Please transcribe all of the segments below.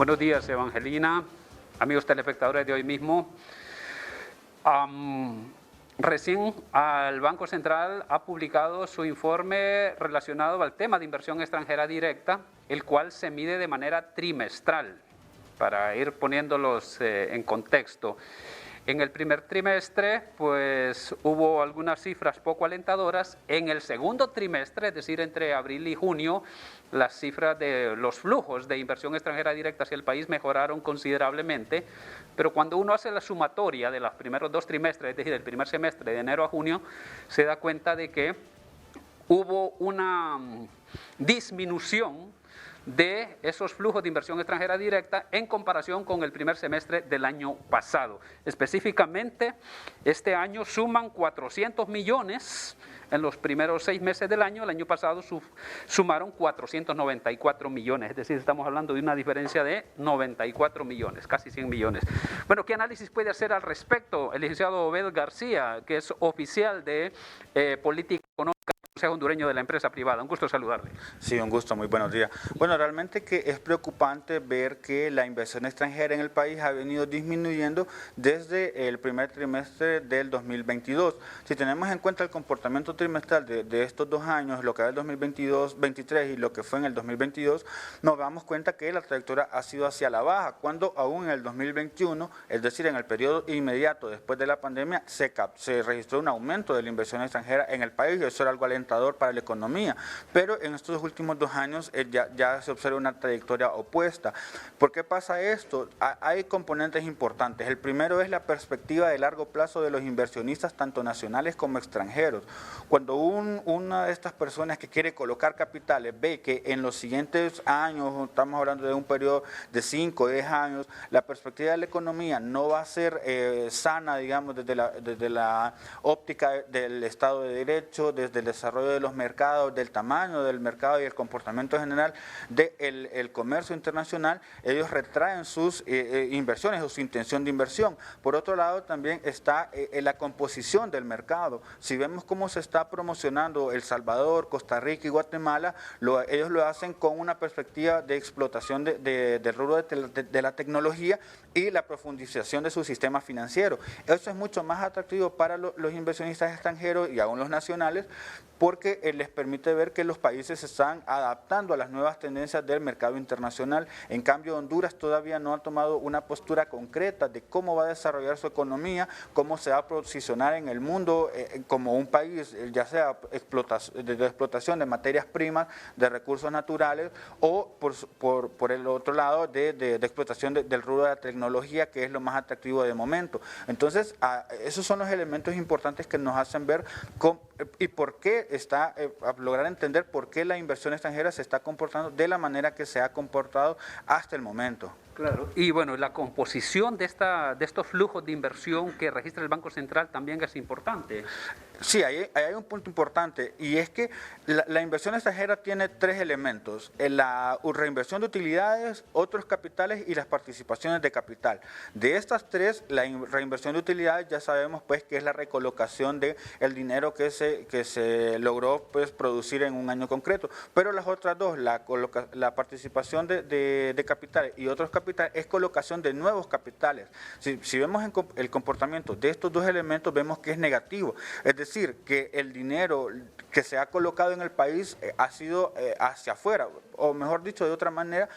Buenos días, Evangelina, amigos telespectadores de hoy mismo. Recién el Banco Central ha publicado su informe relacionado al tema de inversión extranjera directa, el cual se mide de manera trimestral, para ir poniéndolos en contexto. En el primer trimestre, pues hubo algunas cifras poco alentadoras. En el segundo trimestre, es decir, entre abril y junio, las cifras de los flujos de inversión extranjera directa hacia el país mejoraron considerablemente, pero cuando uno hace la sumatoria de los primeros dos trimestres, es decir, del primer semestre de enero a junio, se da cuenta de que hubo una disminución de esos flujos de inversión extranjera directa en comparación con el primer semestre del año pasado. Específicamente, este año suman 400 millones en los primeros 6 meses del año. El año pasado sumaron 494 millones, es decir, estamos hablando de una diferencia de 94 millones, casi 100 millones. Bueno, ¿qué análisis puede hacer al respecto el licenciado Obed García, que es oficial de Política Económica del Consejo Hondureño de la Empresa Privada? Un gusto saludarle. Sí, un gusto, muy buenos días. Bueno, realmente que es preocupante ver que la inversión extranjera en el país ha venido disminuyendo desde el primer trimestre del 2022. Si tenemos en cuenta el comportamiento trimestral de estos 2 años, lo que era el 2022-23 y lo que fue en el 2022, nos damos cuenta que la trayectoria ha sido hacia la baja, cuando aún en el 2021, es decir, en el periodo inmediato después de la pandemia, se registró un aumento de la inversión extranjera en el país, y eso era algo alentador para la economía, pero en estos últimos 2 años ya se observa una trayectoria opuesta. ¿Por qué pasa esto? Hay componentes importantes. El primero es la perspectiva de largo plazo de los inversionistas, tanto nacionales como extranjeros. Cuando una de estas personas que quiere colocar capitales ve que en los siguientes años, estamos hablando de un periodo de 5 o 10 años, la perspectiva de la economía no va a ser sana, digamos, desde la óptica del Estado de Derecho, desde el desarrollo de los mercados, del tamaño del mercado y el comportamiento general del comercio internacional, ellos retraen sus inversiones o su intención de inversión. Por otro lado, también está la composición del mercado. Si vemos cómo se está promocionando El Salvador, Costa Rica y Guatemala, ellos lo hacen con una perspectiva de explotación del rubro de la tecnología y la profundización de su sistema financiero. Eso es mucho más atractivo para los inversionistas extranjeros y aún los nacionales, porque les permite ver que los países se están adaptando a las nuevas tendencias del mercado internacional. En cambio, Honduras todavía no ha tomado una postura concreta de cómo va a desarrollar su economía, cómo se va a posicionar en el mundo como un país, ya sea de explotación de materias primas, de recursos naturales, o por el otro lado de explotación del rubro de la tecnología, que es lo más atractivo de momento. Entonces, esos son los elementos importantes que nos hacen ver y por qué a lograr entender por qué la inversión extranjera se está comportando de la manera que se ha comportado hasta el momento. Claro, y bueno, la composición de estos flujos de inversión que registra el Banco Central también es importante. Sí, ahí hay un punto importante, y es que la inversión extranjera tiene 3 elementos: la reinversión de utilidades, otros capitales y las participaciones de capital. De estas 3, la reinversión de utilidades ya sabemos pues que es la recolocación del dinero que se logró pues producir en un año concreto, pero las otras 2, la participación de capitales y otros capitales, es colocación de nuevos capitales. Si vemos el comportamiento de estos 2 elementos, vemos que es negativo, es decir, que el dinero que se ha colocado en el país ha sido hacia afuera, o mejor dicho, de otra manera,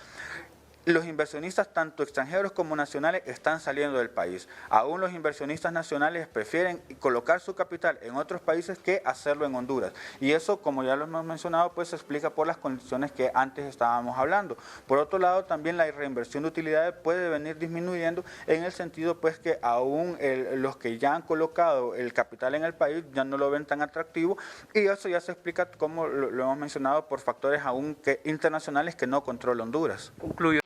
los inversionistas, tanto extranjeros como nacionales, están saliendo del país. Aún los inversionistas nacionales prefieren colocar su capital en otros países que hacerlo en Honduras. Y eso, como ya lo hemos mencionado, pues se explica por las condiciones que antes estábamos hablando. Por otro lado, también la reinversión de utilidades puede venir disminuyendo, en el sentido pues que aún los que ya han colocado el capital en el país ya no lo ven tan atractivo, y eso ya se explica, como lo hemos mencionado, por factores aún internacionales que no controla Honduras. Concluyo.